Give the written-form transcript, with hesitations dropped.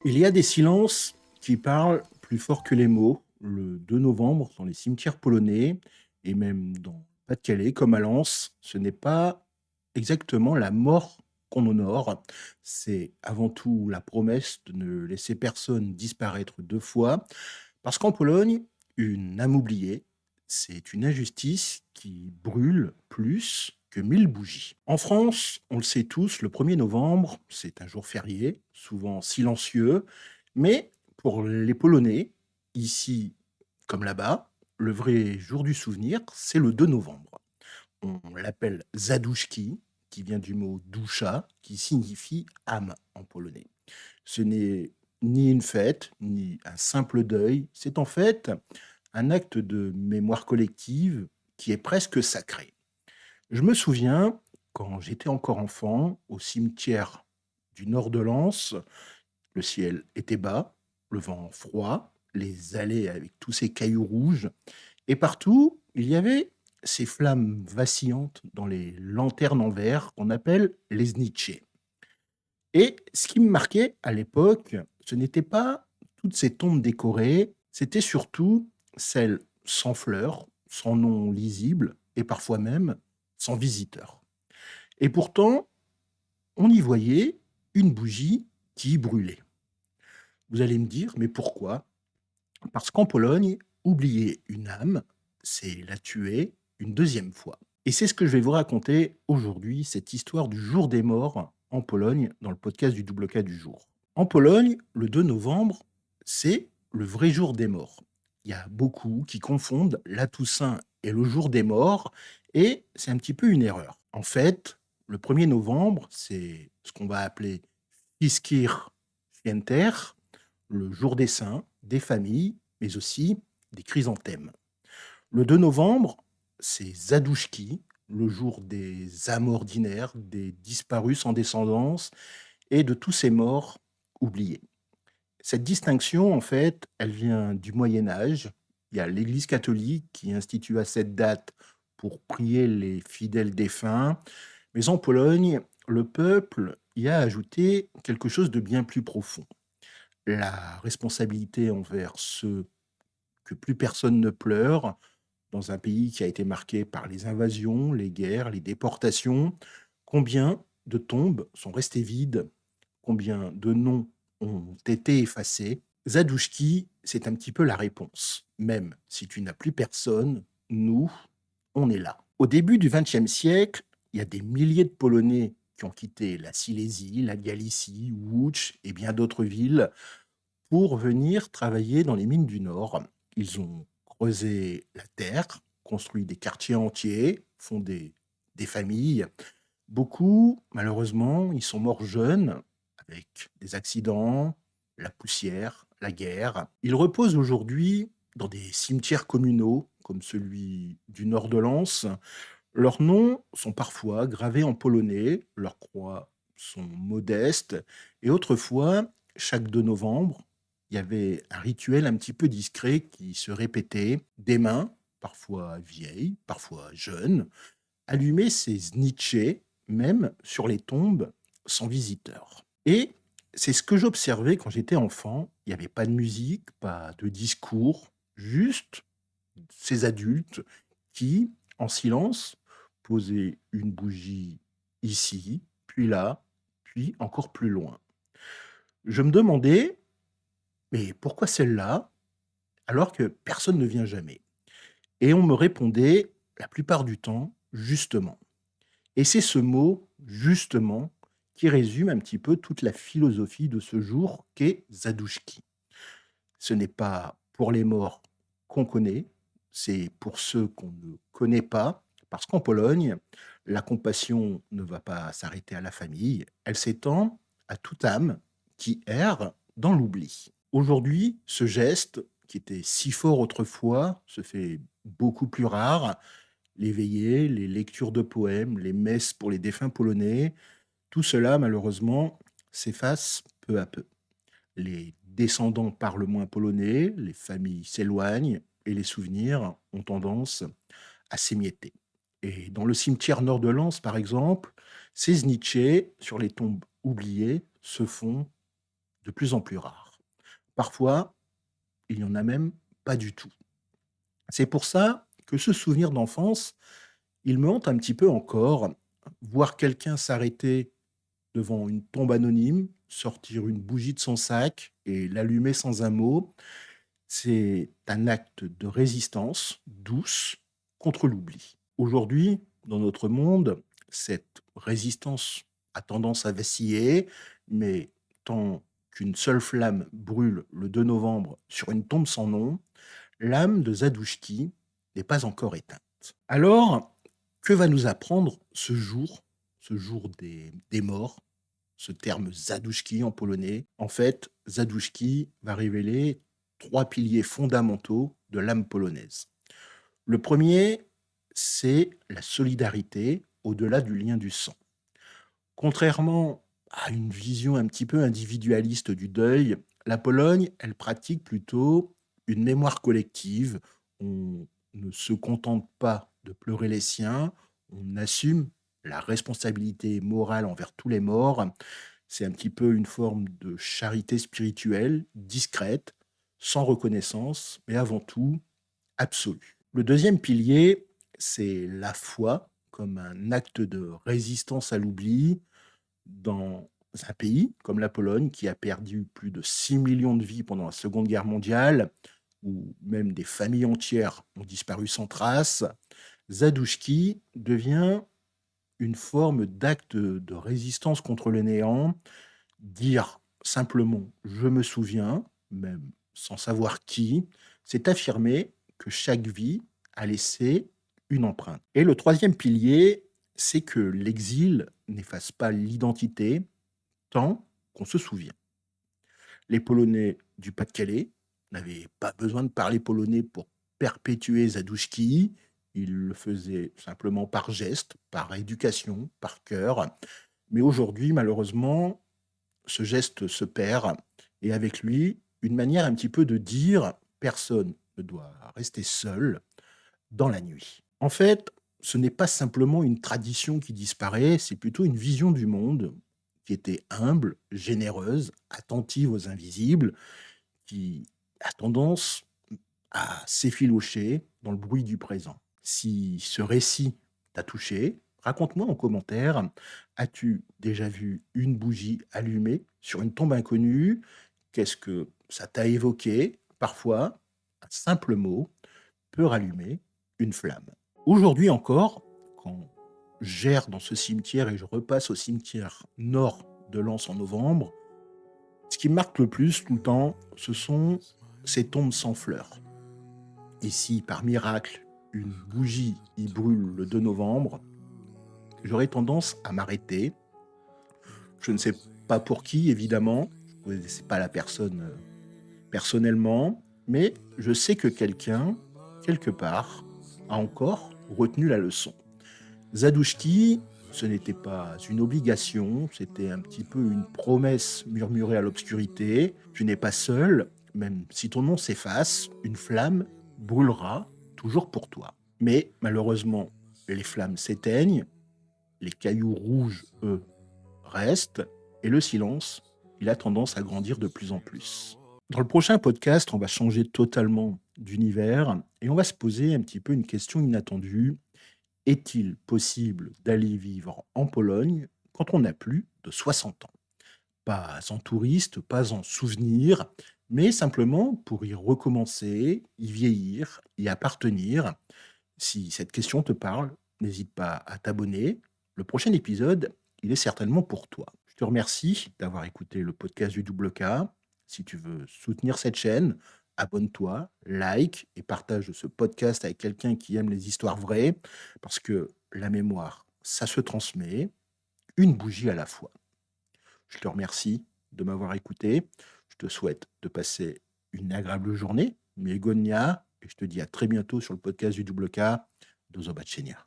Il y a des silences qui parlent plus fort que les mots. Le 2 novembre, dans les cimetières polonais et même dans le Pas-de-Calais, comme à Lens, ce n'est pas exactement la mort qu'on honore, c'est avant tout la promesse de ne laisser personne disparaître 2 fois. Parce qu'en Pologne, une âme oubliée, c'est une injustice qui brûle plus que 1000 bougies. En France, on le sait tous, le 1er novembre, c'est un jour férié, souvent silencieux, mais pour les Polonais, ici comme là-bas, le vrai jour du souvenir, c'est le 2 novembre. On l'appelle Zaduszki, qui vient du mot dusza, qui signifie âme en polonais. Ce n'est ni une fête, ni un simple deuil, c'est en fait un acte de mémoire collective qui est presque sacré. Je me souviens, quand j'étais encore enfant, au cimetière du nord de Lens, le ciel était bas, le vent froid, les allées avec tous ces cailloux rouges, et partout, il y avait ces flammes vacillantes dans les lanternes en verre qu'on appelle les snitchés. Et ce qui me marquait à l'époque, ce n'était pas toutes ces tombes décorées, c'était surtout celles sans fleurs, sans nom lisible et parfois même sans visiteur. Et pourtant, on y voyait une bougie qui brûlait. Vous allez me dire, mais pourquoi? Parce qu'en Pologne, oublier une âme, c'est la tuer une deuxième fois. Et c'est ce que je vais vous raconter aujourd'hui, cette histoire du jour des morts en Pologne, dans le podcast du Double K du jour. En Pologne, le 2 novembre, c'est le vrai jour des morts. Il y a beaucoup qui confondent la Toussaint et le jour des morts, et c'est un petit peu une erreur. En fait, le 1er novembre, c'est ce qu'on va appeler Fiskir Fienter, le jour des saints, des familles, mais aussi des chrysanthèmes. Le 2 novembre, c'est Zaduszki, le jour des âmes ordinaires, des disparus sans descendance et de tous ces morts oubliés. Cette distinction, en fait, elle vient du Moyen Âge. Il y a l'Église catholique qui institua cette date pour prier les fidèles défunts. Mais en Pologne, le peuple y a ajouté quelque chose de bien plus profond. La responsabilité envers ceux que plus personne ne pleure, dans un pays qui a été marqué par les invasions, les guerres, les déportations. Combien de tombes sont restées vides? Combien de noms ont été effacés? Zaduszki, c'est un petit peu la réponse. Même si tu n'as plus personne, nous, on est là. Au début du XXe siècle, il y a des milliers de Polonais qui ont quitté la Silésie, la Galicie, Łódź et bien d'autres villes pour venir travailler dans les mines du Nord. Ils ont creusé la terre, construit des quartiers entiers, fondé des familles. Beaucoup, malheureusement, ils sont morts jeunes, avec des accidents, la poussière, la guerre. Ils reposent aujourd'hui dans des cimetières communaux, comme celui du nord de Lens. Leurs noms sont parfois gravés en polonais, leurs croix sont modestes, et autrefois, chaque 2 novembre, il y avait un rituel un petit peu discret qui se répétait. Des mains, parfois vieilles, parfois jeunes, allumaient ces snitchés, même sur les tombes, sans visiteur. Et c'est ce que j'observais quand j'étais enfant. Il n'y avait pas de musique, pas de discours, juste ces adultes qui, en silence, posaient une bougie ici, puis là, puis encore plus loin. Je me demandais, mais pourquoi celle-là, alors que personne ne vient jamais? Et on me répondait, la plupart du temps, justement. Et c'est ce mot, justement, qui résume un petit peu toute la philosophie de ce jour qu'est Zaduszki. Ce n'est pas pour les morts qu'on connaît, c'est pour ceux qu'on ne connaît pas, parce qu'en Pologne, la compassion ne va pas s'arrêter à la famille, elle s'étend à toute âme qui erre dans l'oubli. Aujourd'hui, ce geste, qui était si fort autrefois, se fait beaucoup plus rare. Les veillées, les lectures de poèmes, les messes pour les défunts polonais, tout cela, malheureusement, s'efface peu à peu. Les descendants parlent moins polonais, les familles s'éloignent et les souvenirs ont tendance à s'émietter. Et dans le cimetière nord de Lens, par exemple, ces Nietzsche, sur les tombes oubliées, se font de plus en plus rares. Parfois, il n'y en a même pas du tout. C'est pour ça que ce souvenir d'enfance, il me hante un petit peu encore. Voir quelqu'un s'arrêter devant une tombe anonyme, sortir une bougie de son sac et l'allumer sans un mot, c'est un acte de résistance douce contre l'oubli. Aujourd'hui, dans notre monde, cette résistance a tendance à vaciller, mais tant qu'une seule flamme brûle le 2 novembre sur une tombe sans nom, l'âme de Zadouchki n'est pas encore éteinte. Alors, que va nous apprendre ce jour des morts, ce terme Zadouchki en polonais? En fait, Zadouchki va révéler trois piliers fondamentaux de l'âme polonaise. Le premier, c'est la solidarité au-delà du lien du sang. Contrairement à une vision un petit peu individualiste du deuil, la Pologne, elle pratique plutôt une mémoire collective. On ne se contente pas de pleurer les siens, on assume la responsabilité morale envers tous les morts. C'est un petit peu une forme de charité spirituelle, discrète, sans reconnaissance, mais avant tout absolue. Le deuxième pilier, c'est la foi comme un acte de résistance à l'oubli dans un pays comme la Pologne, qui a perdu plus de 6 millions de vies pendant la Seconde Guerre mondiale, où même des familles entières ont disparu sans trace. Zadouchki devient une forme d'acte de résistance contre le néant, dire simplement je me souviens, même sans savoir qui, c'est affirmer que chaque vie a laissé une empreinte. Et le troisième pilier, c'est que l'exil n'efface pas l'identité tant qu'on se souvient. Les Polonais du Pas-de-Calais n'avaient pas besoin de parler polonais pour perpétuer Zadouchki. Ils le faisaient simplement par geste, par éducation, par cœur. Mais aujourd'hui, malheureusement, ce geste se perd et avec lui, une manière un petit peu de dire personne ne doit rester seul dans la nuit. En fait, ce n'est pas simplement une tradition qui disparaît, c'est plutôt une vision du monde qui était humble, généreuse, attentive aux invisibles, qui a tendance à s'effilocher dans le bruit du présent. Si ce récit t'a touché, raconte-moi en commentaire, as-tu déjà vu une bougie allumée sur une tombe inconnue? Qu'est-ce que ça t'a évoqué? Parfois, un simple mot peut rallumer une flamme. Aujourd'hui encore, quand j'erre dans ce cimetière et je repasse au cimetière nord de Lens en novembre, ce qui me marque le plus tout le temps, ce sont ces tombes sans fleurs. Et si par miracle, une bougie y brûle le 2 novembre, j'aurais tendance à m'arrêter. Je ne sais pas pour qui, évidemment, je ne connais pas la personne personnellement, mais je sais que quelqu'un, quelque part, a encore retenu la leçon. Zadouchki, ce n'était pas une obligation, c'était un petit peu une promesse murmurée à l'obscurité. Tu n'es pas seul, même si ton nom s'efface, une flamme brûlera toujours pour toi. Mais malheureusement, les flammes s'éteignent, les cailloux rouges, eux, restent, et le silence, il a tendance à grandir de plus en plus. Dans le prochain podcast, on va changer totalement d'univers et on va se poser un petit peu une question inattendue. Est-il possible d'aller vivre en Pologne quand on a plus de 60 ans? Pas en touriste, pas en souvenir, mais simplement pour y recommencer, y vieillir, y appartenir. Si cette question te parle, n'hésite pas à t'abonner. Le prochain épisode, il est certainement pour toi. Je te remercie d'avoir écouté le podcast du Double K. Si tu veux soutenir cette chaîne, abonne-toi, like et partage ce podcast avec quelqu'un qui aime les histoires vraies, parce que la mémoire, ça se transmet, une bougie à la fois. Je te remercie de m'avoir écouté. Je te souhaite de passer une agréable journée, Miegonia, et je te dis à très bientôt sur le podcast du Double K. Do zobaczenia.